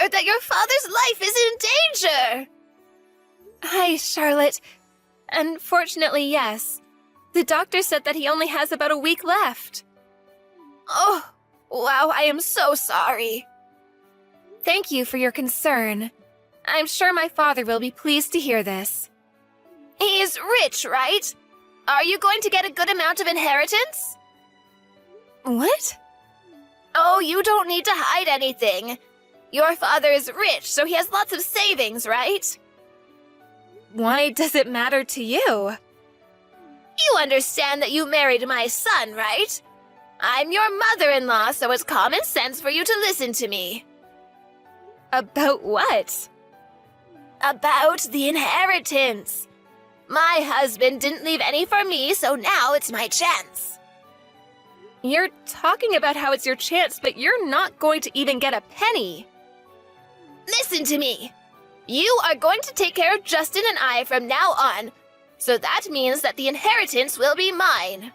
heard that your father's life is in danger! Hi, Charlotte. Unfortunately, yes. The doctor said that he only has about a week left. Oh, wow, I am so sorry. Thank you for your concern. I'm sure my father will be pleased to hear this. He is rich, right? Are you going to get a good amount of inheritance? What? Oh, you don't need to hide anything. Your father is rich, so he has lots of savings, right? Why does it matter to you? You understand that you married my son, right? I'm your mother-in-law, so it's common sense for you to listen to me. About what? About the inheritance. My husband didn't leave any for me, so now it's my chance. You're talking about how it's your chance, but you're not going to even get a penny. Listen to me. You are going to take care of Justin and I from now on, so that means that the inheritance will be mine.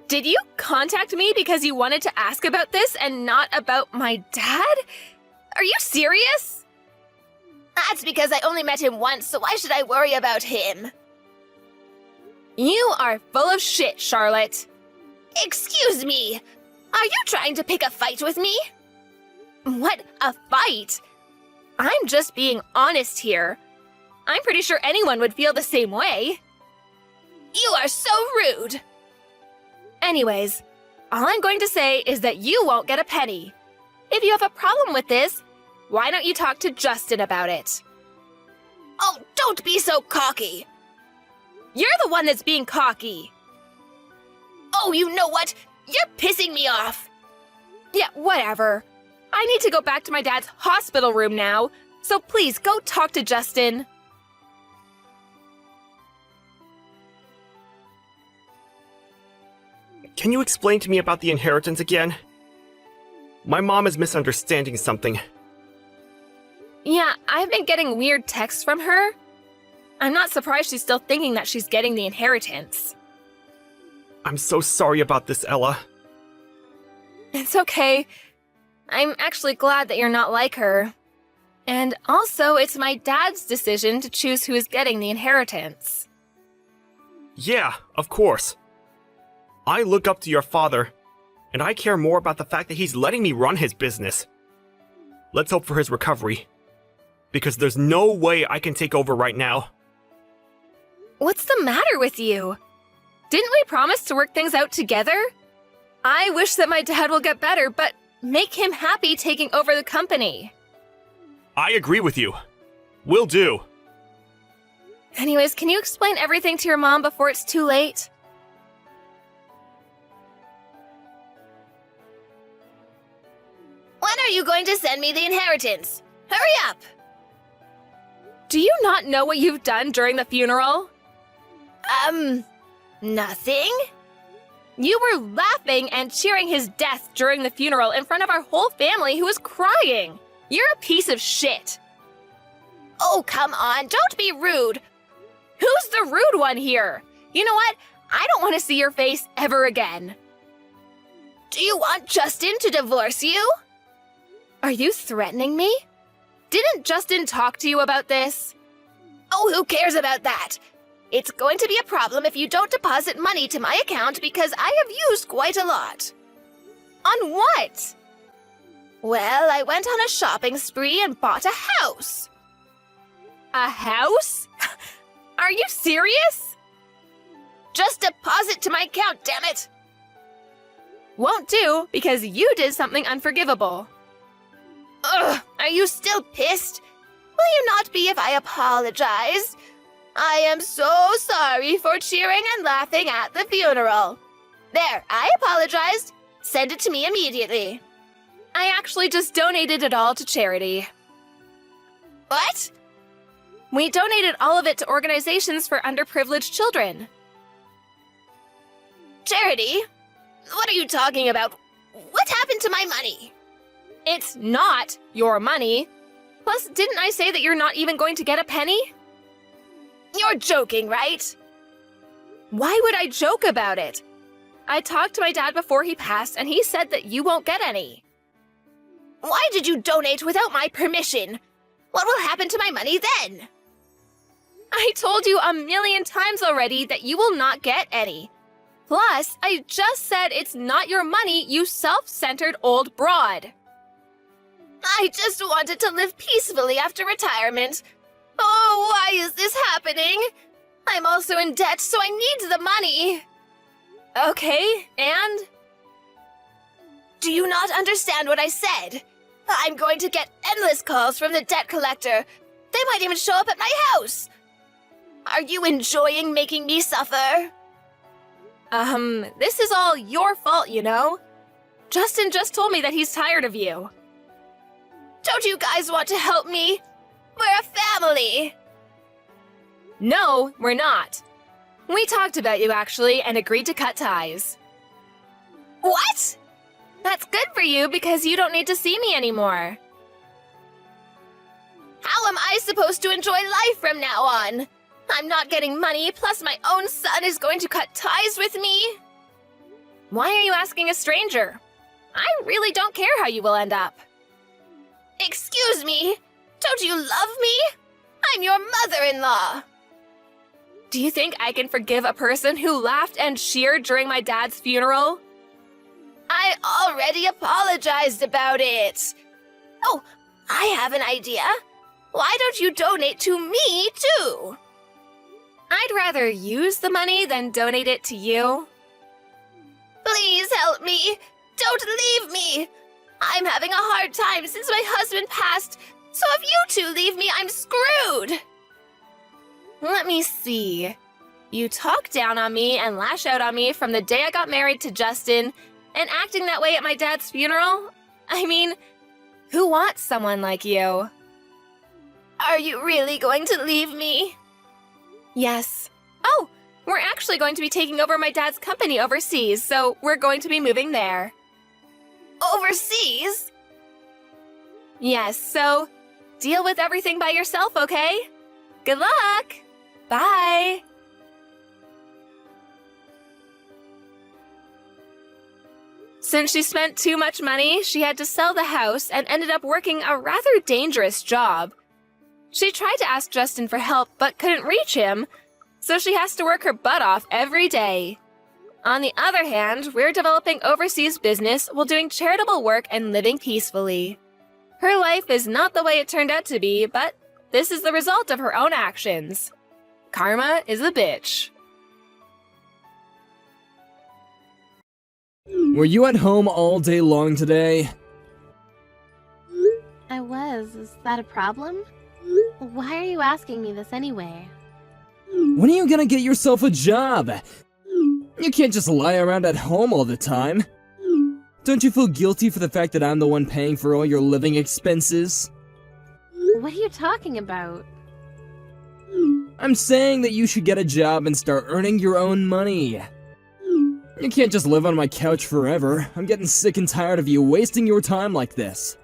Did you contact me because you wanted to ask about this and not about my dad? Are you serious? That's because I only met him once, so why should I worry about him? You are full of shit, Charlotte. Excuse me. Are you trying to pick a fight with me? What, a fight? I'm just being honest here. I'm pretty sure anyone would feel the same way. You are so rude. Anyways, all I'm going to say is that you won't get a penny. If you have a problem with this, why don't you talk to Justin about it? Oh, don't be so cocky. You're the one that's being cocky. Oh, you know what? You're pissing me off. Yeah, whatever. I need to go back to my dad's hospital room now, so please go talk to Justin. Can you explain to me about the inheritance again? My mom is misunderstanding something. Yeah, I've been getting weird texts from her. I'm not surprised she's still thinking that she's getting the inheritance. I'm so sorry about this, Ella. It's okay. I'm actually glad that you're not like her. And also, it's my dad's decision to choose who is getting the inheritance. Yeah, of course. I look up to your father, and I care more about the fact that he's letting me run his business. Let's hope for his recovery, because there's no way I can take over right now. What's the matter with you? Didn't we promise to work things out together? I wish that my dad will get better, but make him happy taking over the company. I agree with you. Will do. Anyways, can you explain everything to your mom before it's too late? When are you going to send me the inheritance? Hurry up! Do you not know what you've done during the funeral? Nothing? You were laughing and cheering his death during the funeral in front of our whole family who was crying. You're a piece of shit. Oh, come on, don't be rude. Who's the rude one here? You know what? I don't want to see your face ever again. Do you want Justin to divorce you? Are you threatening me? Didn't Justin talk to you about this? Oh, who cares about that? It's going to be a problem if you don't deposit money to my account because I have used quite a lot. On what? Well, I went on a shopping spree and bought a house. A house? Are you serious? Just deposit to my account, damn it! Won't do, because you did something unforgivable. Ugh, are you still pissed? Will you not be if I apologize? I am so sorry for cheering and laughing at the funeral. There, I apologized. Send it to me immediately. I actually just donated it all to charity. What? We donated all of it to organizations for underprivileged children. Charity? What are you talking about? What happened to my money? It's not your money. Plus, didn't I say that you're not even going to get a penny? You're joking, right? Why would I joke about it? I talked to my dad before he passed, and he said that you won't get any. Why did you donate without my permission? What will happen to my money then? I told you a million times already that you will not get any. Plus, I just said it's not your money, you self-centered old broad. I just wanted to live peacefully after retirement. Oh, why is this happening? I'm also in debt, so I need the money. Okay, and? Do you not understand what I said? I'm going to get endless calls from the debt collector. They might even show up at my house. Are you enjoying making me suffer? This is all your fault, you know. Justin just told me that he's tired of you. Don't you guys want to help me? We're a family. No, we're not. We talked about you, actually, and agreed to cut ties. What? That's good for you because you don't need to see me anymore. How am I supposed to enjoy life from now on? I'm not getting money, plus my own son is going to cut ties with me. Why are you asking a stranger? I really don't care how you will end up. Excuse me, don't you love me? I'm your mother-in-law. Do you think I can forgive a person who laughed and cheered during my dad's funeral? I already apologized about it. Oh, I have an idea. Why don't you donate to me, too? I'd rather use the money than donate it to you. Please help me. Don't leave me. I'm having a hard time since my husband passed, so if you two leave me, I'm screwed. Let me see. You talk down on me and lash out on me from the day I got married to Justin, and acting that way at my dad's funeral? I mean, who wants someone like you? Are you really going to leave me? Yes. Oh, we're actually going to be taking over my dad's company overseas, so we're going to be moving there. Overseas? Yes, so deal with everything by yourself, okay? Good luck! Bye! Since she spent too much money, she had to sell the house and ended up working a rather dangerous job. She tried to ask Justin for help but couldn't reach him, so she has to work her butt off every day. On the other hand, we're developing overseas business while doing charitable work and living peacefully. Her life is not the way it turned out to be, but this is the result of her own actions. Karma is a bitch. Were you at home all day long today? I was. Is that a problem? Why are you asking me this anyway? When are you gonna get yourself a job? You can't just lie around at home all the time. Don't you feel guilty for the fact that I'm the one paying for all your living expenses? What are you talking about? I'm saying that you should get a job and start earning your own money. You can't just live on my couch forever. I'm getting sick and tired of you wasting your time like this.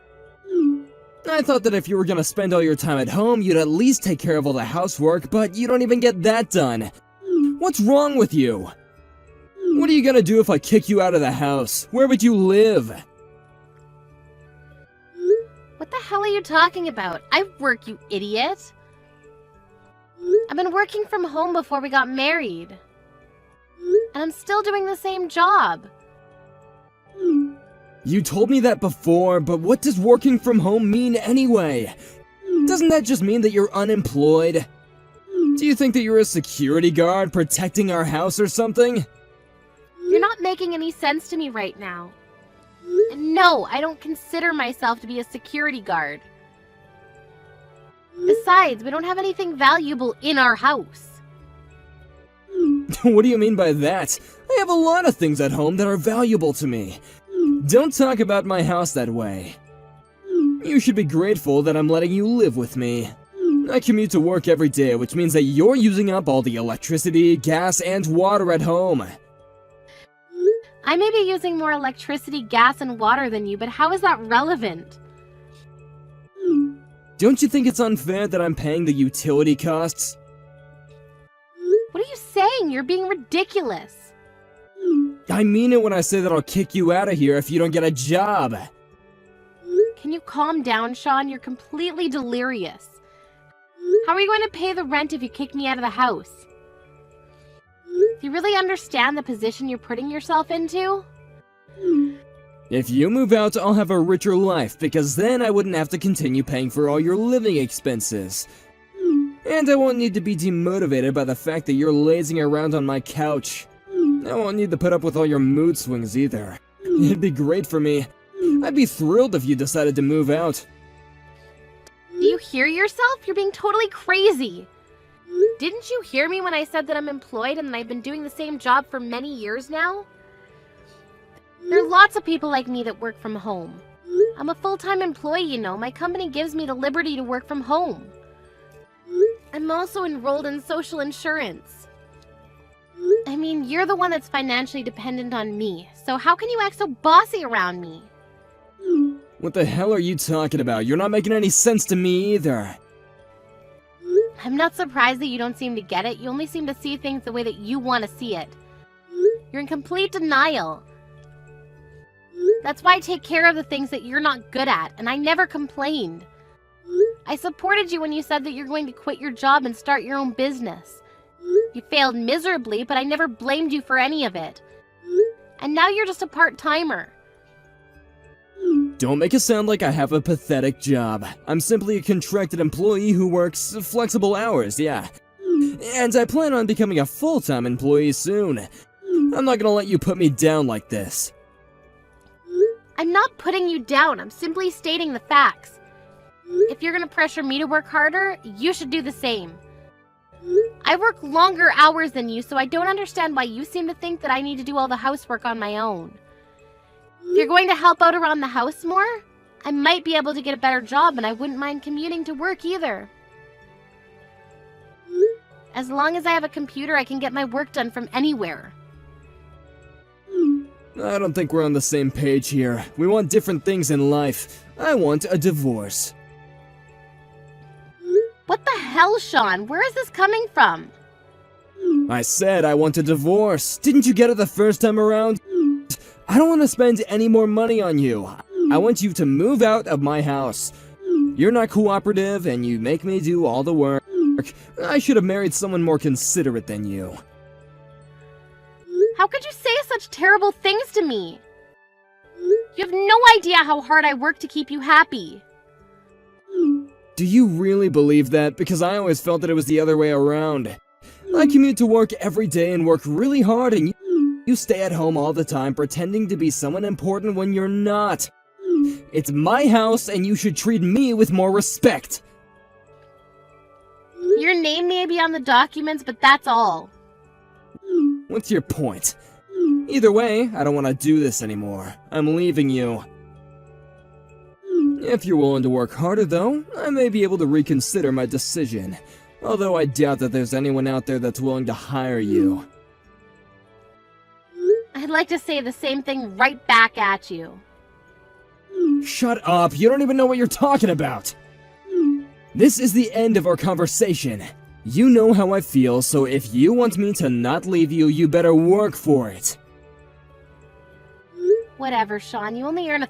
I thought that if you were gonna spend all your time at home, you'd at least take care of all the housework, but you don't even get that done. What's wrong with you? What are you gonna do if I kick you out of the house? Where would you live? What the hell are you talking about? I work, you idiot. I've been working from home before we got married. And I'm still doing the same job. You told me that before, but what does working from home mean anyway? Doesn't that just mean that you're unemployed? Do you think that you're a security guard protecting our house or something? You're not making any sense to me right now. And no, I don't consider myself to be a security guard. Besides, we don't have anything valuable in our house. What do you mean by that? I have a lot of things at home that are valuable to me. Don't talk about my house that way. You should be grateful that I'm letting you live with me. I commute to work every day, which means that you're using up all the electricity, gas, and water at home. I may be using more electricity, gas, and water than you, but how is that relevant? Don't you think it's unfair that I'm paying the utility costs? What are you saying? You're being ridiculous. I mean it when I say that I'll kick you out of here if you don't get a job. Can you calm down, Sean? You're completely delirious. How are you going to pay the rent if you kick me out of the house? Do you really understand the position you're putting yourself into? If you move out, I'll have a richer life, because then I wouldn't have to continue paying for all your living expenses. And I won't need to be demotivated by the fact that you're lazing around on my couch. I won't need to put up with all your mood swings either. It'd be great for me. I'd be thrilled if you decided to move out. Do you hear yourself? You're being totally crazy. Didn't you hear me when I said that I'm employed and that I've been doing the same job for many years now? There are lots of people like me that work from home. I'm a full-time employee, you know. My company gives me the liberty to work from home. I'm also enrolled in social insurance. I mean, you're the one that's financially dependent on me, so how can you act so bossy around me? What the hell are you talking about? You're not making any sense to me either. I'm not surprised that you don't seem to get it. You only seem to see things the way that you want to see it. You're in complete denial. That's why I take care of the things that you're not good at, and I never complained. I supported you when you said that you're going to quit your job and start your own business. You failed miserably, but I never blamed you for any of it. And now you're just a part-timer. Don't make it sound like I have a pathetic job. I'm simply a contracted employee who works flexible hours, yeah. And I plan on becoming a full-time employee soon. I'm not gonna let you put me down like this. I'm not putting you down. I'm simply stating the facts. If you're gonna pressure me to work harder, you should do the same. I work longer hours than you, so I don't understand why you seem to think that I need to do all the housework on my own. If you're going to help out around the house more, I might be able to get a better job, and I wouldn't mind commuting to work either. As long as I have a computer, I can get my work done from anywhere. I don't think we're on the same page here. We want different things in life. I want a divorce. What the hell, Sean? Where is this coming from? I said I want a divorce. Didn't you get it the first time around? I don't want to spend any more money on you. I want you to move out of my house. You're not cooperative and you make me do all the work. I should have married someone more considerate than you. How could you say such terrible things to me? You have no idea how hard I work to keep you happy. Do you really believe that? Because I always felt that it was the other way around. I commute to work every day and work really hard, and you stay at home all the time pretending to be someone important when you're not. It's my house and you should treat me with more respect. Your name may be on the documents, but that's all. What's your point? Either way, I don't want to do this anymore. I'm leaving you. If you're willing to work harder, though, I may be able to reconsider my decision. Although I doubt that there's anyone out there that's willing to hire you. I'd like to say the same thing right back at you. Shut up, you don't even know what you're talking about! This is the end of our conversation. You know how I feel, so if you want me to not leave you, you better work for it. Whatever, Sean, you only earn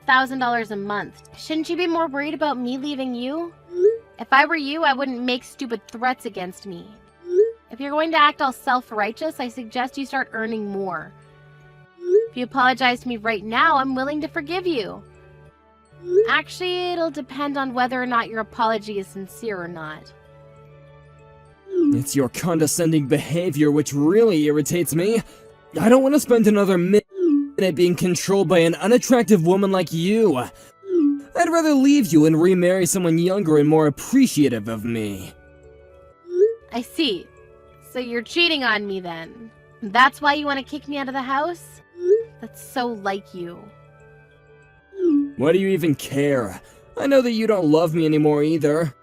$1,000 a month. Shouldn't you be more worried about me leaving you? If I were you, I wouldn't make stupid threats against me. If you're going to act all self-righteous, I suggest you start earning more. If you apologize to me right now, I'm willing to forgive you. Actually, it'll depend on whether or not your apology is sincere or not. It's your condescending behavior which really irritates me. I don't want to spend another minute being controlled by an unattractive woman like you. I'd rather leave you and remarry someone younger and more appreciative of me. I see. So you're cheating on me then. That's why you want to kick me out of the house? That's so like you. Why do you even care? I know that you don't love me anymore either.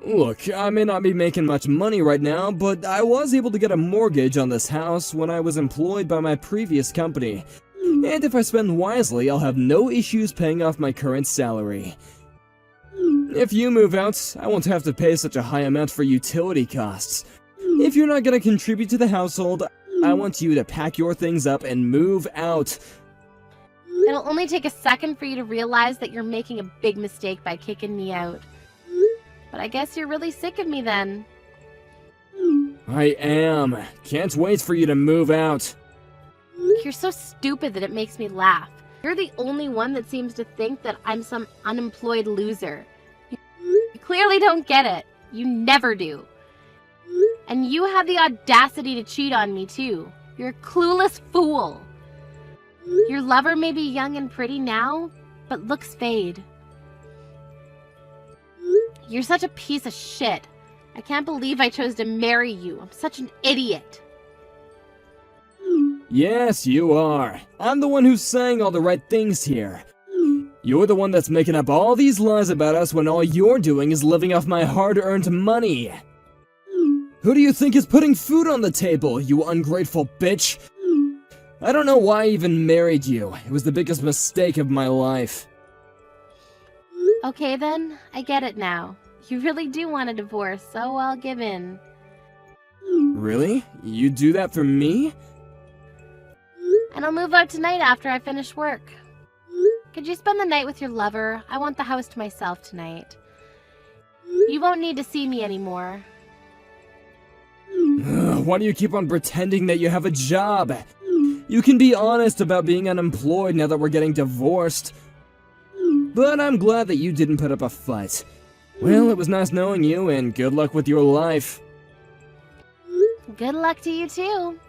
Look, I may not be making much money right now, but I was able to get a mortgage on this house when I was employed by my previous company. And if I spend wisely, I'll have no issues paying off my current salary. If you move out, I won't have to pay such a high amount for utility costs. If you're not gonna contribute to the household, I want you to pack your things up and move out. It'll only take a second for you to realize that you're making a big mistake by kicking me out. But I guess you're really sick of me then. I am. Can't wait for you to move out. You're so stupid that it makes me laugh. You're the only one that seems to think that I'm some unemployed loser. You clearly don't get it. You never do. And you have the audacity to cheat on me too. You're a clueless fool. Your lover may be young and pretty now, but looks fade. You're such a piece of shit. I can't believe I chose to marry you. I'm such an idiot. Yes, you are. I'm the one who's saying all the right things here. You're the one that's making up all these lies about us when all you're doing is living off my hard-earned money. Who do you think is putting food on the table, you ungrateful bitch? I don't know why I even married you. It was the biggest mistake of my life. Okay then, I get it now. You really do want a divorce, so I'll give in. Really? You do that for me? And I'll move out tonight after I finish work. Could you spend the night with your lover? I want the house to myself tonight. You won't need to see me anymore. Why do you keep on pretending that you have a job? You can be honest about being unemployed now that we're getting divorced. But I'm glad that you didn't put up a fight. Well, it was nice knowing you, and good luck with your life. Good luck to you too.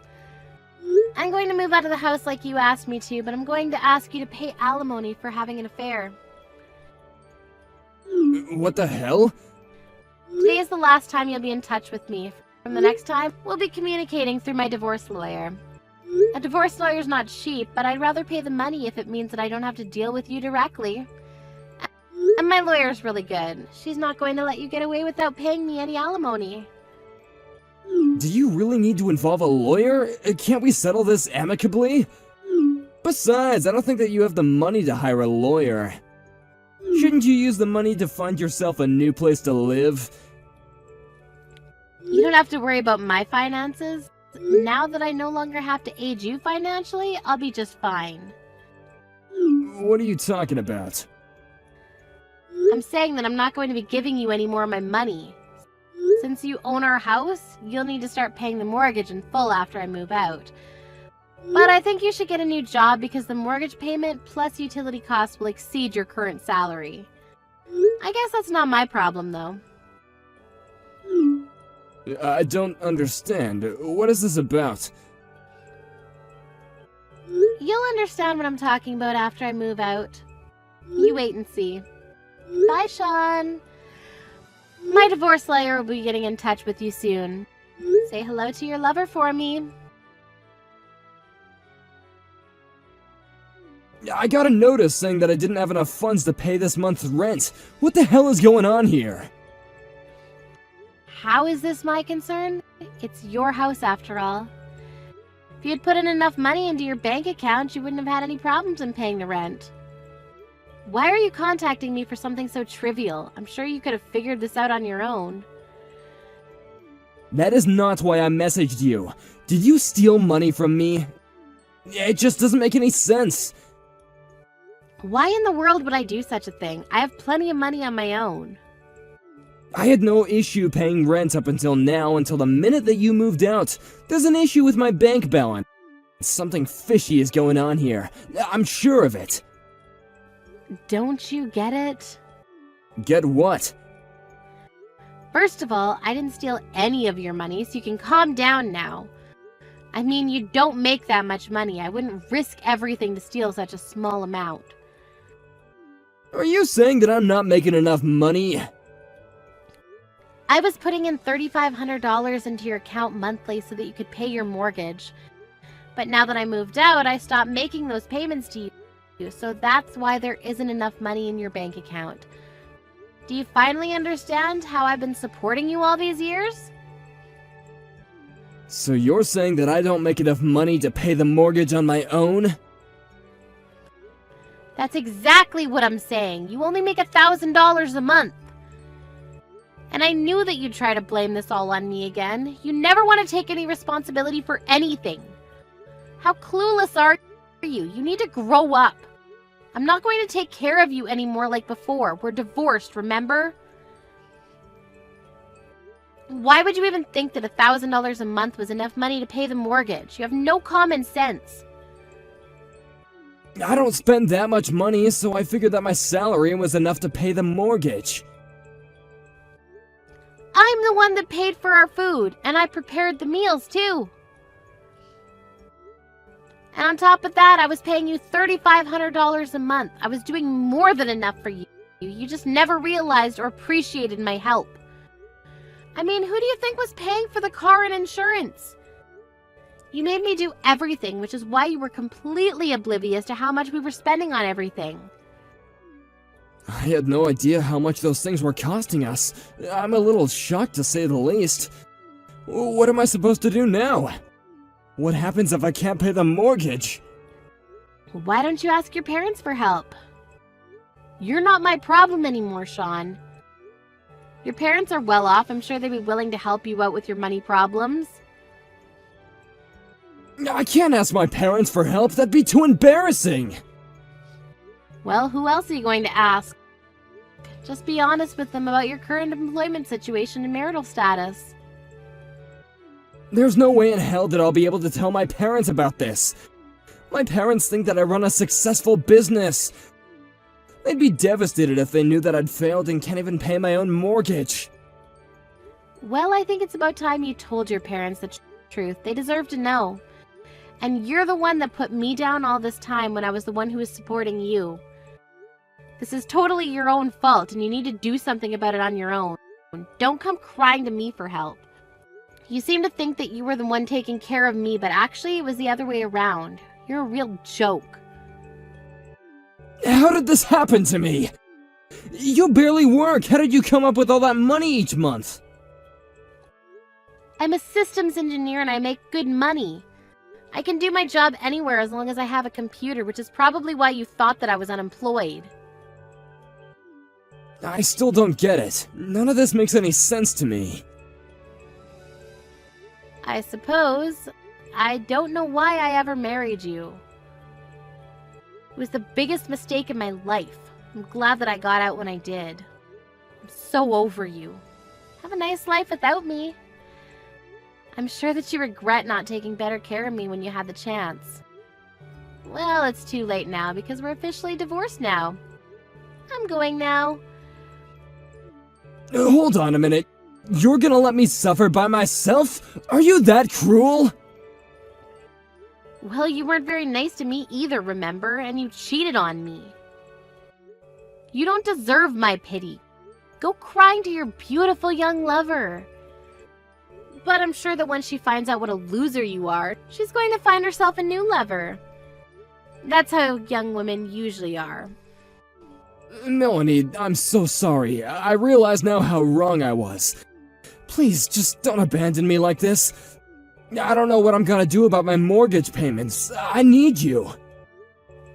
I'm going to move out of the house like you asked me to, but I'm going to ask you to pay alimony for having an affair. What the hell? Today is the last time you'll be in touch with me. From the next time, we'll be communicating through my divorce lawyer. A divorce lawyer's not cheap, but I'd rather pay the money if it means that I don't have to deal with you directly. And my lawyer's really good. She's not going to let you get away without paying me any alimony. Do you really need to involve a lawyer? Can't we settle this amicably? Besides, I don't think that you have the money to hire a lawyer. Shouldn't you use the money to find yourself a new place to live? You don't have to worry about my finances. Now that I no longer have to aid you financially, I'll be just fine. What are you talking about? I'm saying that I'm not going to be giving you any more of my money. Since you own our house, you'll need to start paying the mortgage in full after I move out. But I think you should get a new job because the mortgage payment plus utility costs will exceed your current salary. I guess that's not my problem, though. I don't understand. What is this about? You'll understand what I'm talking about after I move out. You wait and see. Bye, Sean. My divorce lawyer will be getting in touch with you soon. Say hello to your lover for me. I got a notice saying that I didn't have enough funds to pay this month's rent. What the hell is going on here? How is this my concern? It's your house after all. If you had put in enough money into your bank account, you wouldn't have had any problems in paying the rent. Why are you contacting me for something so trivial? I'm sure you could have figured this out on your own. That is not why I messaged you. Did you steal money from me? It just doesn't make any sense. Why in the world would I do such a thing? I have plenty of money on my own. I had no issue paying rent up until now, until the minute that you moved out. There's an issue with my bank balance. Something fishy is going on here. I'm sure of it. Don't you get it? Get what? First of all, I didn't steal any of your money, so you can calm down now. I mean, you don't make that much money. I wouldn't risk everything to steal such a small amount. Are you saying that I'm not making enough money? I was putting in $3,500 into your account monthly so that you could pay your mortgage. But now that I moved out, I stopped making those payments to you, so that's why there isn't enough money in your bank account. Do you finally understand how I've been supporting you all these years? So you're saying that I don't make enough money to pay the mortgage on my own? That's exactly what I'm saying. You only make $1,000 a month. And I knew that you'd try to blame this all on me again. You never want to take any responsibility for anything. How clueless are you? You need to grow up. I'm not going to take care of you anymore like before. We're divorced, remember? Why would you even think that $1,000 a month was enough money to pay the mortgage? You have no common sense. I don't spend that much money, so I figured that my salary was enough to pay the mortgage. I'm the one that paid for our food, and I prepared the meals too. And on top of that, I was paying you $3,500 a month. I was doing more than enough for you. You just never realized or appreciated my help. I mean, who do you think was paying for the car and insurance? You made me do everything, which is why you were completely oblivious to how much we were spending on everything. I had no idea how much those things were costing us. I'm a little shocked to say the least. What am I supposed to do now? What happens if I can't pay the mortgage? Why don't you ask your parents for help? You're not my problem anymore, Sean. Your parents are well off. I'm sure they'd be willing to help you out with your money problems. I can't ask my parents for help. That'd be too embarrassing. Well, who else are you going to ask? Just be honest with them about your current employment situation and marital status. There's no way in hell that I'll be able to tell my parents about this. My parents think that I run a successful business. They'd be devastated if they knew that I'd failed and can't even pay my own mortgage. Well, I think it's about time you told your parents the truth. They deserve to know. And you're the one that put me down all this time when I was the one who was supporting you. This is totally your own fault, and you need to do something about it on your own. Don't come crying to me for help. You seem to think that you were the one taking care of me, but actually it was the other way around. You're a real joke. How did this happen to me? You barely work. How did you come up with all that money each month? I'm a systems engineer and I make good money. I can do my job anywhere as long as I have a computer, which is probably why you thought that I was unemployed. I still don't get it. None of this makes any sense to me. I suppose. I don't know why I ever married you. It was the biggest mistake in my life. I'm glad that I got out when I did. I'm so over you. Have a nice life without me. I'm sure that you regret not taking better care of me when you had the chance. Well, it's too late now because we're officially divorced now. I'm going now. Hold on a minute. You're gonna let me suffer by myself? Are you that cruel? Well, you weren't very nice to me either, remember? And you cheated on me. You don't deserve my pity. Go crying to your beautiful young lover. But I'm sure that when she finds out what a loser you are, she's going to find herself a new lover. That's how young women usually are. Melanie, I'm so sorry. I realize now how wrong I was. Please, just don't abandon me like this. I don't know what I'm gonna do about my mortgage payments. I need you.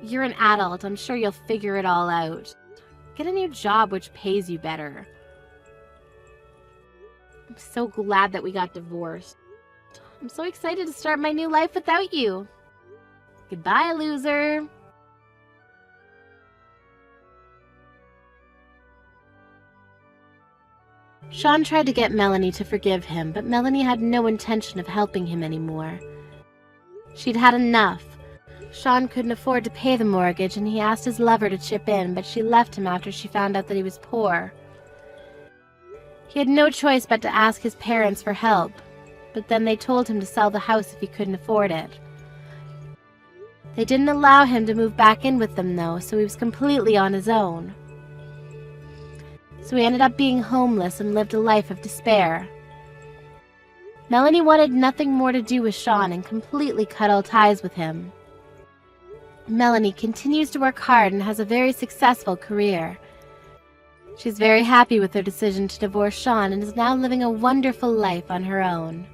You're an adult. I'm sure you'll figure it all out. Get a new job which pays you better. I'm so glad that we got divorced. I'm so excited to start my new life without you. Goodbye, loser. Sean tried to get Melanie to forgive him, but Melanie had no intention of helping him anymore. She'd had enough. Sean couldn't afford to pay the mortgage, and he asked his lover to chip in, but she left him after she found out that he was poor. He had no choice but to ask his parents for help, but then they told him to sell the house if he couldn't afford it. They didn't allow him to move back in with them, though, so he was completely on his own. So he ended up being homeless and lived a life of despair. Melanie wanted nothing more to do with Sean and completely cut all ties with him. Melanie continues to work hard and has a very successful career. She's very happy with her decision to divorce Sean and is now living a wonderful life on her own.